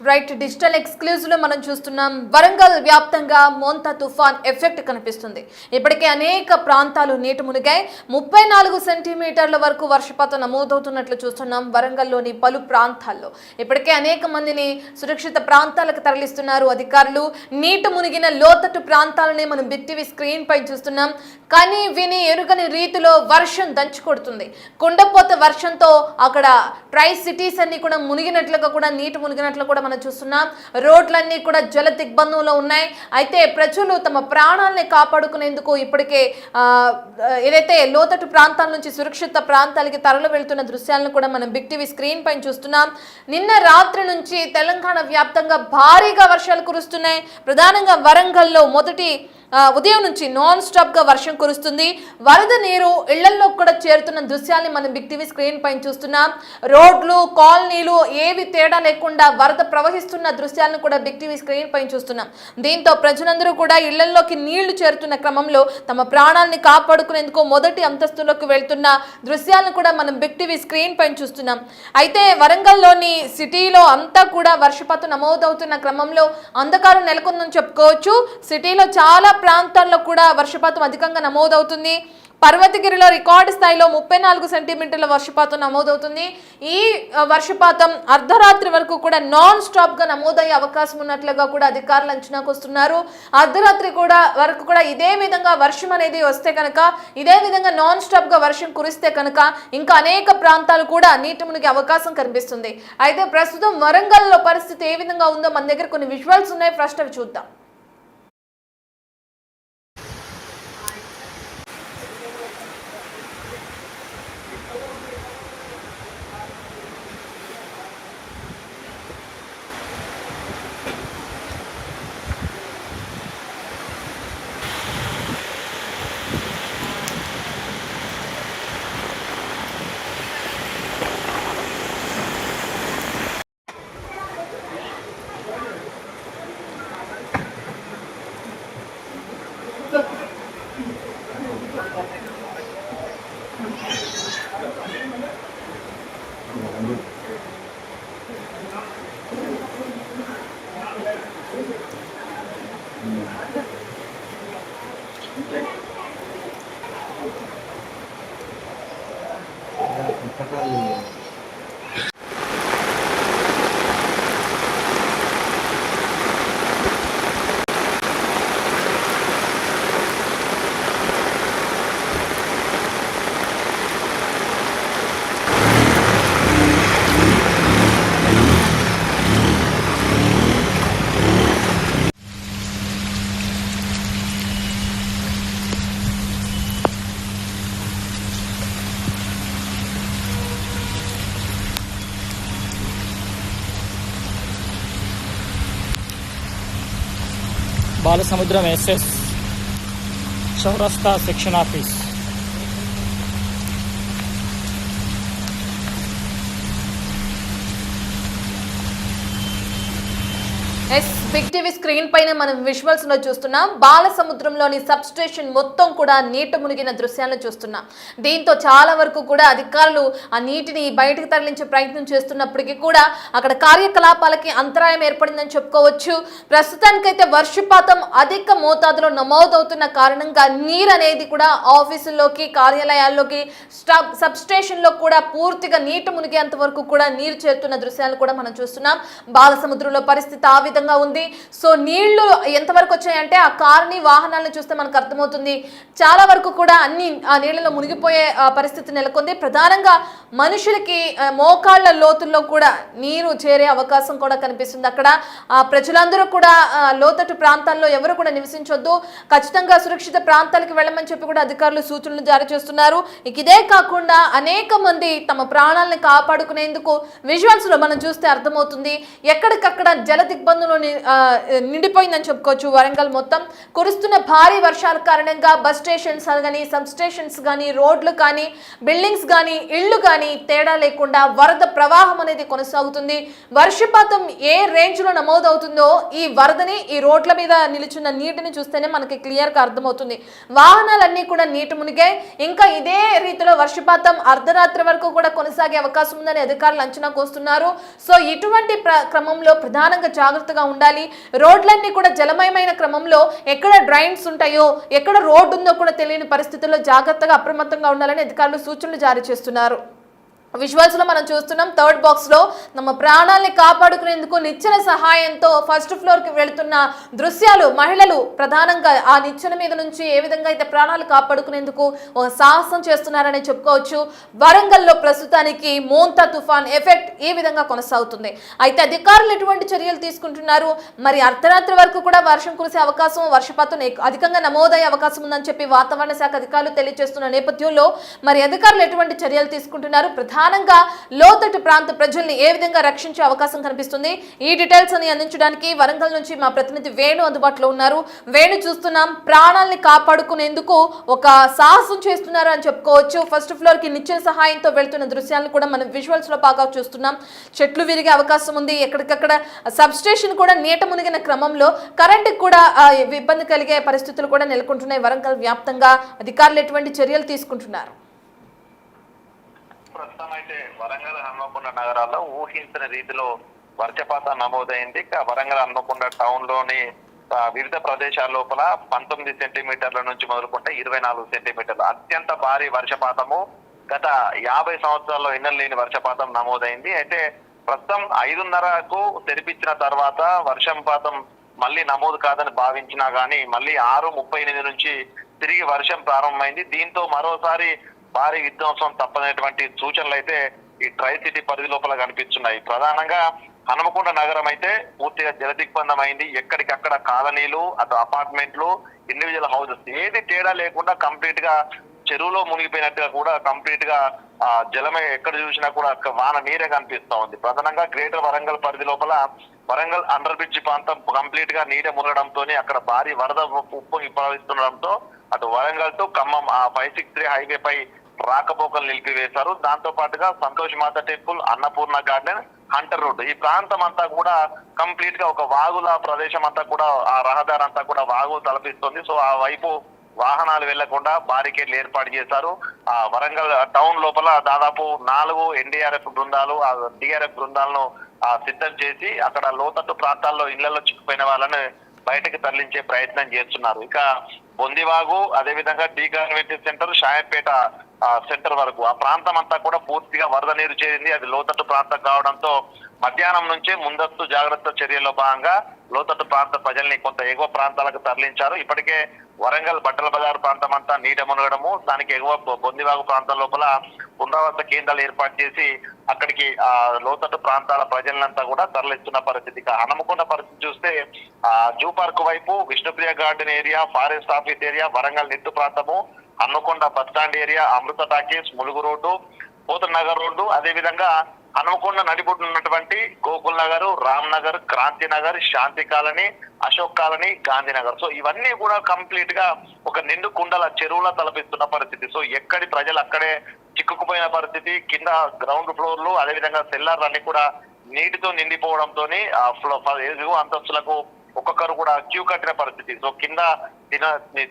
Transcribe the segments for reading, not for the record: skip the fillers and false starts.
Right digital exclusive లో మనం చూస్తున్నాం వరంగల్ వ్యాప్తంగా మోంతా తుఫాన్ ఎఫెక్ట్ కనిపిస్తుంది. ఇప్పటికే అనేక ప్రాంతాలు నీట మునిగాయి. 34 సెంటీమీటర్ల వరకు వర్షపాతం నమోదవుతున్నట్లు చూస్తున్నాం వరంగల్లోని పలు ప్రాంతాల్లో. ఇప్పటికే అనేక మందిని సురక్షిత ప్రాంతాలకు తరలిస్తున్నారు అధికారులు. నీట మునిగిన లోతట్టు ప్రాంతాలని మనం బిగ్ టీవీ స్క్రీన్ పై చూస్తున్నాం. కానీ విని ఎరుగని రీతిలో వర్షం దంచుకొడుతుంది. కుండపోత వర్షంతో అక్కడ ట్రై సిటీస్ అన్ని కూడా మునిగినట్లుగా కూడా నీటి మునిగినట్లు కూడా మనం చూస్తున్నాం. రోడ్లన్నీ కూడా జల దిగ్బంధంలో ఉన్నాయి. అయితే ప్రజలు తమ ప్రాణాలని కాపాడుకునేందుకు ఇప్పటికే ఏదైతే లోతట్టు ప్రాంతాల నుంచి సురక్షిత ప్రాంతాలకి తరలి వెళ్తున్న దృశ్యాలను కూడా మనం బిగ్ టీవీ స్క్రీన్ పైన చూస్తున్నాం. నిన్న రాత్రి నుంచి తెలంగాణ వ్యాప్తంగా భారీగా వర్షాలు కురుస్తున్నాయి. ప్రధానంగా వరంగల్లో మొదటి ఉదయం నుంచి నాన్ స్టాప్ గా వర్షం కురుస్తుంది. వరద నీరు ఇళ్లలో కూడా చేరుతున్న దృశ్యాన్ని మనం బిగ్ టీవీ స్క్రీన్ పైన చూస్తున్నాం. రోడ్లు కాలనీలు ఏవి తేడా లేకుండా వరద ప్రవహిస్తున్న దృశ్యాలను కూడా బిగ్ టీవీ స్క్రీన్ పైన చూస్తున్నాం. దీంతో ప్రజలందరూ కూడా ఇళ్లలోకి నీళ్లు చేరుతున్న క్రమంలో తమ ప్రాణాలని కాపాడుకునేందుకు మొదటి అంతస్తులోకి వెళ్తున్న దృశ్యాలను కూడా మనం బిగ్ టీవీ స్క్రీన్ పైన చూస్తున్నాం. అయితే వరంగల్లోని సిటీలో అంతా కూడా వర్షపాతం నమోదవుతున్న క్రమంలో అంధకారం నెలకొందని చెప్పుకోవచ్చు. సిటీలో చాలా ప్రాంతాల్లో కూడా వర్షపాతం అధికంగా నమోదవుతుంది. పర్వతగిరిలో రికార్డు స్థాయిలో 34 సెంటీమీటర్ల వర్షపాతం నమోదవుతుంది. ఈ వర్షపాతం అర్ధరాత్రి వరకు కూడా నాన్ స్టాప్ గా నమోదయ్యే అవకాశం ఉన్నట్లుగా కూడా అధికారులు అంచనాకు వస్తున్నారు. అర్ధరాత్రి వరకు కూడా ఇదే విధంగా వర్షం అనేది వస్తే కనుక, ఇదే విధంగా నాన్ స్టాప్ గా వర్షం కురిస్తే కనుక ఇంకా అనేక ప్రాంతాలు కూడా నీటి మునిగే అవకాశం కనిపిస్తుంది. అయితే ప్రస్తుతం వరంగల్లో పరిస్థితి ఏ విధంగా ఉందో మన దగ్గర కొన్ని విజువల్స్ ఉన్నాయి. ఫస్ట్ అవి చూద్దాం. బాలసముద్రం ఎస్ఎస్ చౌరస్తా section office. Big TV screen పైన మనం విజువల్స్ లో చూస్తున్నాం. బాలసముద్రంలోని సబ్ స్టేషన్ మొత్తం కూడా నీట మునిగిన దృశ్యాలను చూస్తున్నాం. దీంతో చాలా వరకు కూడా అధికారులు ఆ నీటిని బయటకు తరలించే ప్రయత్నం చేస్తున్నప్పటికీ కూడా అక్కడ కార్యకలాపాలకి అంతరాయం ఏర్పడిందని చెప్పుకోవచ్చు. ప్రస్తుతానికైతే వర్షపాతం అధిక మోతాదులో నమోదవుతున్న కారణంగా నీరు అనేది కూడా ఆఫీసుల్లోకి కార్యాలయాల్లోకి సబ్ స్టేషన్ లో కూడా పూర్తిగా నీట మునిగేంత వరకు కూడా నీరు చేరుతున్న దృశ్యాలు కూడా మనం చూస్తున్నాం. బాలసముద్రంలో పరిస్థితి ఆ విధంగా ఉంది. సో నీళ్లు ఎంతవరకు వచ్చాయంటే ఆ కార్ని వాహనాలను చూస్తే మనకు అర్థమవుతుంది. చాలా వరకు కూడా అన్ని ఆ నీళ్లలో మునిగిపోయే పరిస్థితి నెలకొంది. ప్రధానంగా మనుషులకి మోకాళ్ల లోతుల్లో కూడా నీరు చేరే అవకాశం కూడా కనిపిస్తుంది. అక్కడ ప్రజలందరూ కూడా లోతట్టు ప్రాంతాల్లో ఎవరు కూడా నివసించొద్దు, ఖచ్చితంగా సురక్షిత ప్రాంతాలకు వెళ్ళమని చెప్పి కూడా అధికారులు సూచనలు జారీ చేస్తున్నారు. ఇదే కాకుండా అనేక మంది తమ ప్రాణాలను కాపాడుకునేందుకు విజువల్స్ లో మనం చూస్తే అర్థమవుతుంది. ఎక్కడికక్కడ జల దిగ్బంధంలో నిండిపోయిందని చెప్పుకోవచ్చు. వరంగల్ మొత్తం కురుస్తున్న భారీ వర్షాల కారణంగా బస్ స్టేషన్స్ కానీ, సబ్ స్టేషన్స్ కానీ, రోడ్లు కానీ, బిల్డింగ్స్ కానీ, ఇళ్లు కానీ తేడా లేకుండా వరద ప్రవాహం అనేది కొనసాగుతుంది. వర్షపాతం ఏ రేంజ్ లో నమోదవుతుందో ఈ వరదని, ఈ రోడ్ల మీద నిలుచున్న నీటిని చూస్తేనే మనకి క్లియర్ గా అర్థమవుతుంది. వాహనాలన్నీ కూడా నీటి మునిగే, ఇంకా ఇదే రీతిలో వర్షపాతం అర్ధరాత్రి వరకు కూడా కొనసాగే అవకాశం ఉందని అధికారులు అంచనా కోస్తున్నారు. సో ఇటువంటి క్రమంలో ప్రధానంగా జాగ్రత్తగా ఉండాలి. రోడ్లన్నీ కూడా జలమయమైన క్రమంలో ఎక్కడ డ్రైన్స్ ఉంటాయో, ఎక్కడ రోడ్డు ఉందో కూడా తెలియని పరిస్థితుల్లో జాగ్రత్తగా అప్రమత్తంగా ఉండాలని అధికారులు సూచనలు జారీ చేస్తున్నారు. విజువల్స్ లో మనం చూస్తున్నాం, థర్డ్ బాక్స్ లో తమ ప్రాణాలని కాపాడుకునేందుకు నిచ్చెన సహాయంతో ఫస్ట్ ఫ్లోర్ కి వెళుతున్న దృశ్యాలు. మహిళలు ప్రధానంగా ఆ నిచ్చెన మీద నుంచి ఏ విధంగా అయితే ప్రాణాలు కాపాడుకునేందుకు ఒక సాహసం చేస్తున్నారని చెప్పుకోవచ్చు. వరంగల్లో ప్రస్తుతానికి మోంతా తుఫాన్ ఎఫెక్ట్ ఈ విధంగా కొనసాగుతుంది. అయితే అధికారులు ఎటువంటి చర్యలు తీసుకుంటున్నారు, మరి అర్ధరాత్రి వరకు కూడా వర్షం కురిసే అవకాశం, వర్షపాతం అధికంగా నమోదయ్యే అవకాశం ఉందని చెప్పి వాతావరణ శాఖ అధికారులు తెలియజేస్తున్న నేపథ్యంలో మరి అధికారులు ఎటువంటి చర్యలు తీసుకుంటున్నారు, ప్రధానంగా లోతట్టు ప్రాంత ప్రజల్ని ఏ విధంగా రక్షించే అవకాశం కనిపిస్తుంది, ఈ డీటెయిల్స్ అని అందించడానికి వరంగల్ నుంచి మా ప్రతినిధి వేణు అందుబాటులో ఉన్నారు. వేణు, చూస్తున్నాం ప్రాణాలని కాపాడుకునేందుకు ఒక సాహసం చేస్తున్నారు అని చెప్పుకోవచ్చు. ఫస్ట్ ఫ్లోర్ కి నిచ్చెన సహాయంతో వెళ్తున్న దృశ్యాలను కూడా మనం విజువల్స్ లో బాగా చూస్తున్నాం. చెట్లు విరిగే అవకాశం ఉంది, ఎక్కడికక్కడ సబ్ స్టేషన్ కూడా నీట మునిగిన క్రమంలో కరెంటుకి కూడా ఇబ్బంది కలిగే పరిస్థితులు కూడా నెలకొంటున్నాయి. వరంగల్ వ్యాప్తంగా అధికారులు ఎటువంటి చర్యలు తీసుకుంటున్నారు? ప్రస్తుతం అయితే వరంగల్, హన్మకొండ నగరాల్లో ఊహించిన రీతిలో వర్షపాతం నమోదైంది. వరంగల్, హన్మకొండ టౌన్ లోని వివిధ ప్రదేశాల లోపల 19 సెంటీమీటర్ల నుంచి మొదలుకుంటే 24 సెంటీమీటర్లు అత్యంత భారీ వర్షపాతము గత 50 సంవత్సరాల్లో ఎన్నలేని వర్షపాతం నమోదైంది. అయితే ప్రస్తుతం 5:30కు తెరిపించిన తర్వాత వర్షపాతం మళ్ళీ నమోదు కాదని భావించినా గానీ మళ్ళీ 6:38 నుంచి తిరిగి వర్షం ప్రారంభమైంది. దీంతో మరోసారి భారీ విధ్వంసం తప్పనటువంటి సూచనలు అయితే ఈ ట్రై సిటీ పరిధి లోపల కనిపిస్తున్నాయి. ప్రధానంగా హనుమకొండ నగరం అయితే పూర్తిగా జలదిగ్బంధం అయింది. ఎక్కడికక్కడ కాలనీలు, అటు అపార్ట్మెంట్లు, ఇండివిజువల్ హౌసెస్ ఏది తేడా లేకుండా కంప్లీట్ గా చెరువులో మునిగిపోయినట్టుగా కూడా కంప్లీట్ గా జలమే ఎక్కడ చూసినా కూడా వాన నీరే కనిపిస్తా ఉంది. ప్రధానంగా గ్రేటర్ వరంగల్ పరిధి లోపల వరంగల్ అండర్ బ్రిడ్జ్ ప్రాంతం కంప్లీట్ గా నీరే మునగడంతో అక్కడ భారీ వరద ఉప్పొంగి ప్రవహిస్తుండడంతో అటు వరంగల్ టు ఖమ్మం 563 హైవే పై రాకపోకలు నిలిపివేశారు. దాంతో పాటుగా సంతోష్ మాత temple, Annapurna garden, Hunter road ఈ ప్రాంతం అంతా కూడా కంప్లీట్ గా ఒక వాగుల ప్రదేశం అంతా కూడా ఆ రహదారి అంతా కూడా వాగులు తలపిస్తుంది. సో ఆ వైపు వాహనాలు వెళ్లకుండా బారికేడ్లు ఏర్పాటు చేశారు. ఆ వరంగల్ టౌన్ లోపల దాదాపు 4 ఎన్డీఆర్ఎఫ్ బృందాలు, డిఆర్ఎఫ్ బృందాలను సిద్ధం చేసి అక్కడ లోతట్టు ప్రాంతాల్లో ఇళ్లలో చిక్కుపోయిన వాళ్ళని బయటకు తరలించే ప్రయత్నం చేస్తున్నారు. ఇక బొందివాగు, అదేవిధంగా టీ కన్వెన్షన్ సెంటర్, షాయపేట సెంటర్ వరకు ఆ ప్రాంతం అంతా కూడా పూర్తిగా వరద నీరు చేరింది. అది లోతట్టు ప్రాంతం కావడంతో మధ్యాహ్నం నుంచే ముందస్తు జాగ్రత్త చర్యల్లో భాగంగా లోతట్టు ప్రాంత ప్రజల్ని కొంత ఎగువ ప్రాంతాలకు తరలించారు. ఇప్పటికే వరంగల్ బట్టల బజార్ ప్రాంతం అంతా నీట మునగడము, దానికి ఎగువ బొందివాగు ప్రాంతం లోపల పునరావాస కేంద్రాలు ఏర్పాటు చేసి అక్కడికి లోతట్టు ప్రాంతాల ప్రజలంతా కూడా తరలిస్తున్న పరిస్థితి. హనుమకొండ పరిస్థితి చూస్తే జూ పార్క్ వైపు, Vishnupriya garden area, forest office area, Warangal NIT ప్రాంతము, Hanumakonda bus stand area, Amrita talkies, Mulugu road, Pothan Nagar road, అదేవిధంగా హనుమకొండ నడిబొడ్డు ఉన్నటువంటి Gokul Nagar, Ram Nagar, Kranti Nagar, Shanti colony, Ashok colony, Gandhinagar. So ఇవన్నీ కూడా కంప్లీట్ గా ఒక నిండు కుండల చెరువుల తలపిస్తున్న పరిస్థితి. సో ఎక్కడి ప్రజలు అక్కడే చిక్కుకుపోయిన పరిస్థితి. కింద గ్రౌండ్ ఫ్లోర్లు, అదేవిధంగా సెల్లార్లు అన్ని కూడా నీటితో నిండిపోవడంతో ఎగువ అంతస్తులకు ఒక్కొక్కరు కూడా క్యూ కట్టిన పరిస్థితి. సో కింద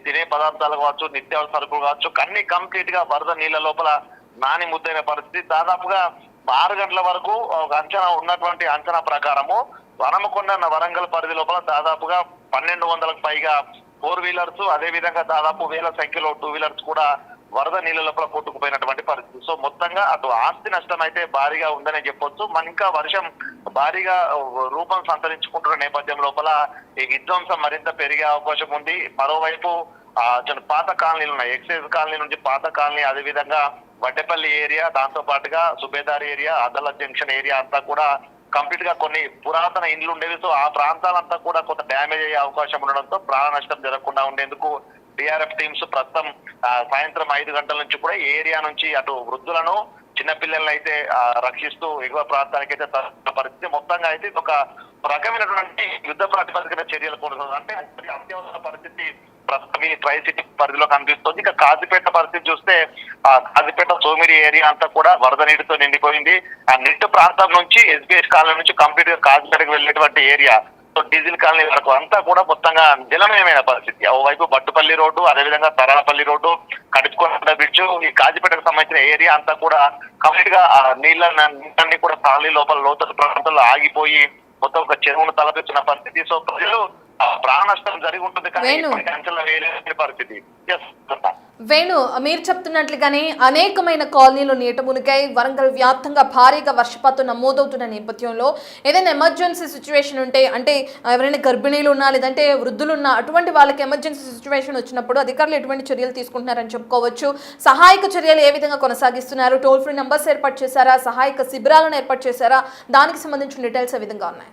తినే పదార్థాలు కావచ్చు, నిత్యావసర సరుకులు కావచ్చు, అన్ని కంప్లీట్ గా వరద నీళ్ల లోపల నాని ముద్దైన పరిస్థితి. దాదాపుగా 6 గంటల వరకు అంచనా ఉన్నటువంటి అంచనా ప్రకారము హనుమకొండ వరంగల్ పరిధి లోపల దాదాపుగా 1200కు పైగా 4 వీలర్స్, అదే విధంగా దాదాపు 1000 సంఖ్యలో 2 వీలర్స్ కూడా వరద నీళ్ళ లోపల కొట్టుకుపోయినటువంటి పరిస్థితి. సో మొత్తంగా అటు ఆస్తి నష్టం అయితే భారీగా ఉందనే చెప్పొచ్చు. ఇంకా వర్షం భారీగా రూపం సంతరించుకుంటున్న నేపథ్యం లోపల ఈ విధ్వంసం మరింత పెరిగే అవకాశం ఉంది. మరోవైపు పాత కాలనీలు ఉన్నాయి, ఎక్సైజ్ కాలనీ నుంచి పాత కాలనీ, అదేవిధంగా వడ్డేపల్లి ఏరియా, దాంతో పాటుగా subedar area, Adalat junction area అంతా కూడా కంప్లీట్ గా కొన్ని పురాతన ఇండ్లు ఉండేవి. సో ఆ ప్రాంతాలంతా కూడా కొంత డ్యామేజ్ అయ్యే అవకాశం ఉండడంతో ప్రాణ నష్టం జరగకుండా ఉండేందుకు డిఆర్ఎఫ్ టీమ్స్ ప్రస్తుతం సాయంత్రం 5 గంటల నుంచి కూడా ఏరియా నుంచి అటు వృద్ధులను, చిన్నపిల్లల్ని అయితే రక్షిస్తూ ఎగువ ప్రాంతానికి అయితే తరలిన పరిస్థితి. మొత్తంగా అయితే ఇది ఒక రకమైనటువంటి యుద్ధ ప్రాతిపదికన చర్యలు కొనసాగుతుంది. అంటే అత్యవసర పరిస్థితి ప్రస్తుతం ఈ ట్రై సిటీ పరిధిలో కనిపిస్తుంది. ఇక కాజీపేట పరిస్థితి చూస్తే ఆ కాజీపేట సోమిడి ఏరియా అంతా కూడా వరద నీటితో నిండిపోయింది. ఆ నిట్టు ప్రాంతం నుంచి ఎస్బీఎస్ కాలనీ నుంచి కంప్లీట్ గా కాజీపేటకు వెళ్ళేటువంటి ఏరియా, సో డీజిల్ కాలనీ వరకు అంతా కూడా మొత్తంగా జలమయమైన పరిస్థితి. ఓవైపు బట్టుపల్లి రోడ్డు, అదేవిధంగా తరాలపల్లి రోడ్డు, కడుచుకొండ బ్రిడ్జ్, ఈ కాజీపేటకు సంబంధించిన ఏరియా అంతా కూడా కంప్లీట్ గా నీళ్ళన్నీ కూడా కాలనీ లోపల లోతట్టు ప్రాంతాల్లో ఆగిపోయి మొత్తం ఒక చెరువును తలపెచ్చిన పరిస్థితి. సో ప్రజలు ప్రాణ నష్టం జరిగి ఉంటుంది కానీ అంచనా వేయలేని పరిస్థితి. వేణు, మీరు చెప్తున్నట్లుగానే అనేకమైన కాలనీలు నీట మునిగాయి. వరంగల్ వ్యాప్తంగా భారీగా వర్షపాతం నమోదవుతున్న నేపథ్యంలో ఏదైనా ఎమర్జెన్సీ సిచ్యువేషన్ ఉంటే, అంటే ఎవరైనా గర్భిణీలు ఉన్నా లేదంటే వృద్ధులు ఉన్నా, అటువంటి వాళ్ళకి ఎమర్జెన్సీ సిచ్యువేషన్ వచ్చినప్పుడు అధికారులు ఎటువంటి చర్యలు తీసుకుంటున్నారని చెప్పుకోవచ్చు. సహాయక చర్యలు ఏ విధంగా కొనసాగిస్తున్నారు? టోల్ ఫ్రీ నంబర్స్ ఏర్పాటు చేశారా? సహాయక శిబిరాలను ఏర్పాటు చేశారా? దానికి సంబంధించిన డీటెయిల్స్ ఏ విధంగా ఉన్నాయి?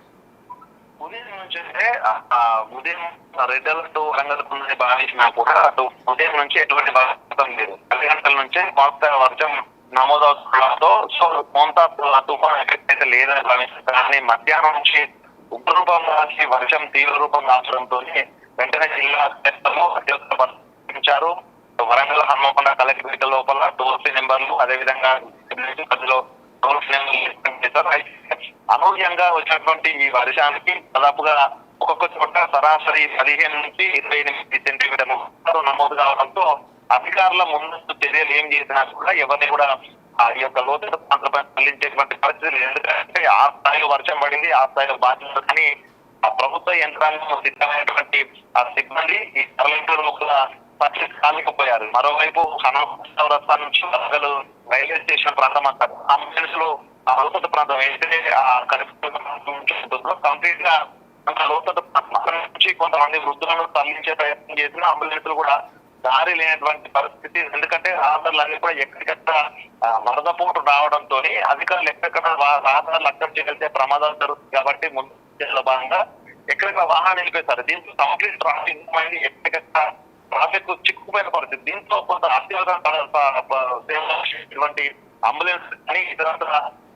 ఉదయం నుంచి ఉదయం రెడ్ అలర్ట్ వరంగల్ భావించినా కూడా అటు ఉదయం నుంచి ఎటువంటి వర్షం లేదు. 10 గంటల నుంచే మోస్తరు వర్షం నమోదవుతుండడంతో సో మోంతా తుఫాన్ ఎఫెక్ట్ అయితే లేదని భావించారు. కానీ మధ్యాహ్నం నుంచి ఉగ్రరూపం దాల్చి వర్షం తీవ్ర రూపం దాల్చడంతో వెంటనే జిల్లా పరిశీలించారు. వరంగల్ హన్మకొండ కలెక్టరేట్ లోపల టోల్ ఫ్రీ నెంబర్లు, అదేవిధంగా పరిధిలో టోల్ ఫ్రీ నెంబర్లు చేశారు. అనూహ్యంగా వచ్చినటువంటి ఈ వర్షానికి దాదాపుగా ఒక్కొక్క చోట సరాసరి 15 నుంచి 28 సెంటీమీటర్లు నమోదు కావడంతో అధికారుల ముందస్తు చర్యలు ఏం చేసినా కూడా ఎవరిని కూడా ఈ యొక్క లోతట్టు ప్రాంతంపై తరలించేటువంటి పరిస్థితులు. ఎందుకంటే ఆ స్థాయిలో వర్షం పడింది, ఆ స్థాయిలో బాధ్యత కానీ ఆ ప్రభుత్వ యంత్రాంగం సిద్ధమైనటువంటి ఆ సిబ్బంది ఈ తరలింపులో కూడా పరిస్థితి కాలేకపోయారు. మరోవైపు హనౌరా నుంచి వరంగల్ రైల్వే స్టేషన్ ప్రాంతం అంటారు. అంబులెన్స్ లో ఆ లోతట్టు ప్రాంతం అయితే ఆ కంప్లీట్ గా లోతట్టు ప్రాంతం నుంచి కొంతమంది వృద్ధులను తరలించే ప్రయత్నం చేసిన అంబులెన్స్లు కూడా దారి లేనటువంటి పరిస్థితి. ఎందుకంటే రహదారులు అన్ని కూడా ఎక్కడికక్కడ వరద పోటు రావడంతో అధికారులు ఎక్కడెక్కడ రహదారులు అక్కడ చేస్తే ప్రమాదాలు జరుగుతుంది. కాబట్టి ముందు భాగంగా ఎక్కడెక్కడ వాహనాలు నిలిపేశారు. దీంతో కంప్లీట్ ట్రాఫిక్ మైండ్ ఎక్కడికక్కడ ట్రాఫిక్ చిక్కుపోయిన పరిస్థితి. దీంతో కొంత అత్యవసరటువంటి అంబులెన్స్ కానీ ఇతర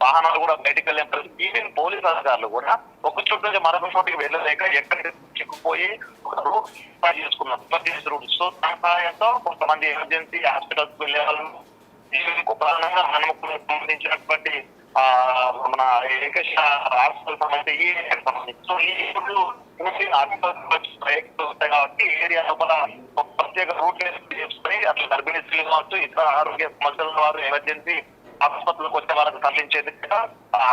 వాహనాలు కూడా బయటకు వెళ్ళే పరిస్థితి. ఈవెన్ పోలీస్ అధికారులు కూడా ఒక చోటు నుంచి మరొక చోటికి వెళ్ళలేక ఎక్కడికి చిక్కుపోయి ఒక రూట్ చేసుకున్నారు, ఎమర్జెన్సీ రూట్. సో దాని సహాయంతో కొంతమంది ఎమర్జెన్సీ హాస్పిటల్స్ వెళ్ళే వాళ్ళు ప్రధానంగా హనుమకు సంబంధించినటువంటి మన ఏకశ హాస్పిటల్ సంబంధించి సో ఈ వస్తాయి కాబట్టి ఏరియా లోపల ప్రత్యేక రూట్ చేసుకుని అట్లా గర్భిణీ స్త్రీలు కావచ్చు, ఇతర ఆరోగ్య సమస్యల వారు ఎమర్జెన్సీ ఆసుపత్రులకు వచ్చే వాళ్ళకి తరలించేది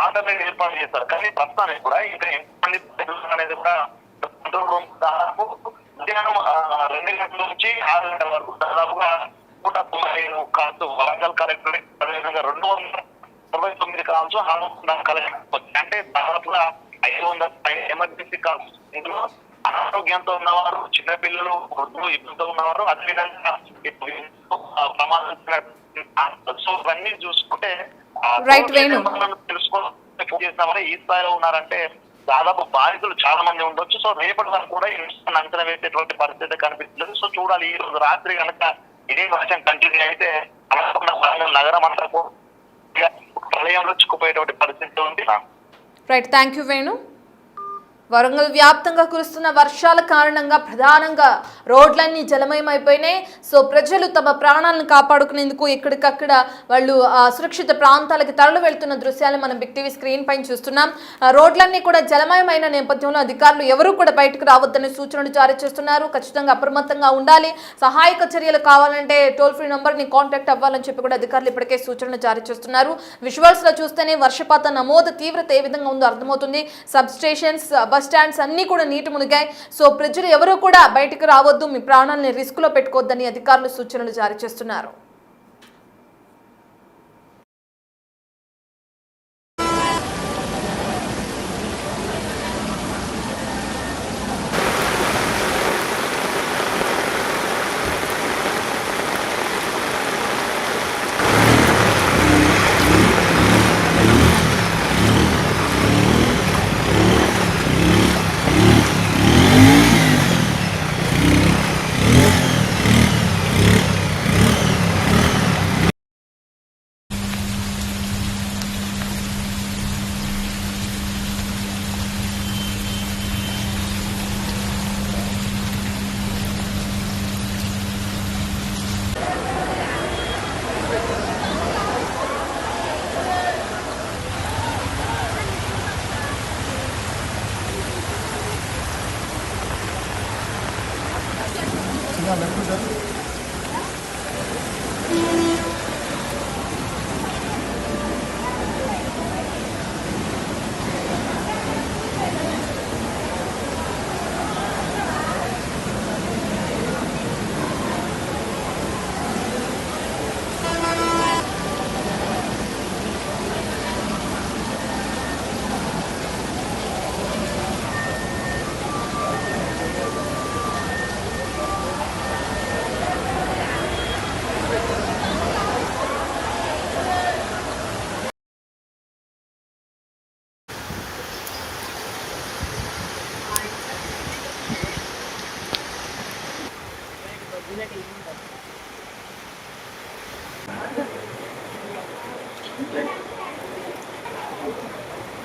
ఆల్టర్నేట్ ఏర్పాటు చేస్తారు. కానీ ప్రస్తుతానికి కూడా ఇంకా ఎంతమంది అనేది కూడా కంట్రోల్ రూమ్ దాదాపు మధ్యాహ్నం 2 గంటల నుంచి 6 గంటల వరకు దాదాపుగా 195 కాల్స్ వరంగల్ కలెక్టరేట్, అదేవిధంగా 229 కాల్స్ హనుమకొండ కలెక్టరేట్, అంటే దాదాపుగా 500 ఎమర్జెన్సీ కాల్స్. ఇందులో అనారోగ్యంతో ఉన్నవారు, చిన్నపిల్లలు, వృద్ధులు, ఇబ్బందితో ఉన్నవారు, అదేవిధంగా ప్రమాదం సో ఇవన్నీ చూసుకుంటే తెలుసుకోవాలి ఈ స్థాయిలో ఉన్నారంటే దాదాపు బాధితులు చాలా మంది ఉండొచ్చు. సో రేపటి వరకు కూడా అంచనా వేసేటువంటి పరిస్థితి కనిపిస్తుంది. సో చూడాలి, ఈ రోజు రాత్రి కనుక ఇదే వర్షం కంటిన్యూ అయితే నగరం అంతా కూడా ప్రళయంలో చిక్కుపోయేటువంటి పరిస్థితి ఉంది. Right, thank you Venu. Warangal వ్యాప్తంగా కురుస్తున్న వర్షాల కారణంగా ప్రధానంగా రోడ్లన్నీ జలమయమైపోయినాయి. సో ప్రజలు తమ ప్రాణాలను కాపాడుకునేందుకు ఎక్కడికక్కడ వాళ్ళు సురక్షిత ప్రాంతాలకు తరలి వెళ్తున్న దృశ్యాలు మనం బిగ్ టీవీ స్క్రీన్ పైన చూస్తున్నాం. రోడ్లన్నీ కూడా జలమయమైన నేపథ్యంలో అధికారులు ఎవరూ కూడా బయటకు రావద్దని సూచనలు జారీ చేస్తున్నారు. ఖచ్చితంగా అప్రమత్తంగా ఉండాలి. సహాయక చర్యలు కావాలంటే టోల్ ఫ్రీ నంబర్ని కాంటాక్ట్ అవ్వాలని చెప్పి కూడా అధికారులు ఇప్పటికే సూచనలు జారీ చేస్తున్నారు. విజువల్స్ లో చూస్తేనే వర్షపాత నమోదు తీవ్రత ఏ విధంగా ఉందో అర్థమవుతుంది. సబ్ స్టేషన్స్, బస్ స్టాండ్స్ అన్ని కూడా నీటి మునిగాయి. సో ప్రజలు ఎవరు కూడా బయటకు రావద్దు, మీ ప్రాణాలని రిస్క్ లో పెట్టుకోవద్దని అధికారులు సూచనలు జారీ చేస్తున్నారు.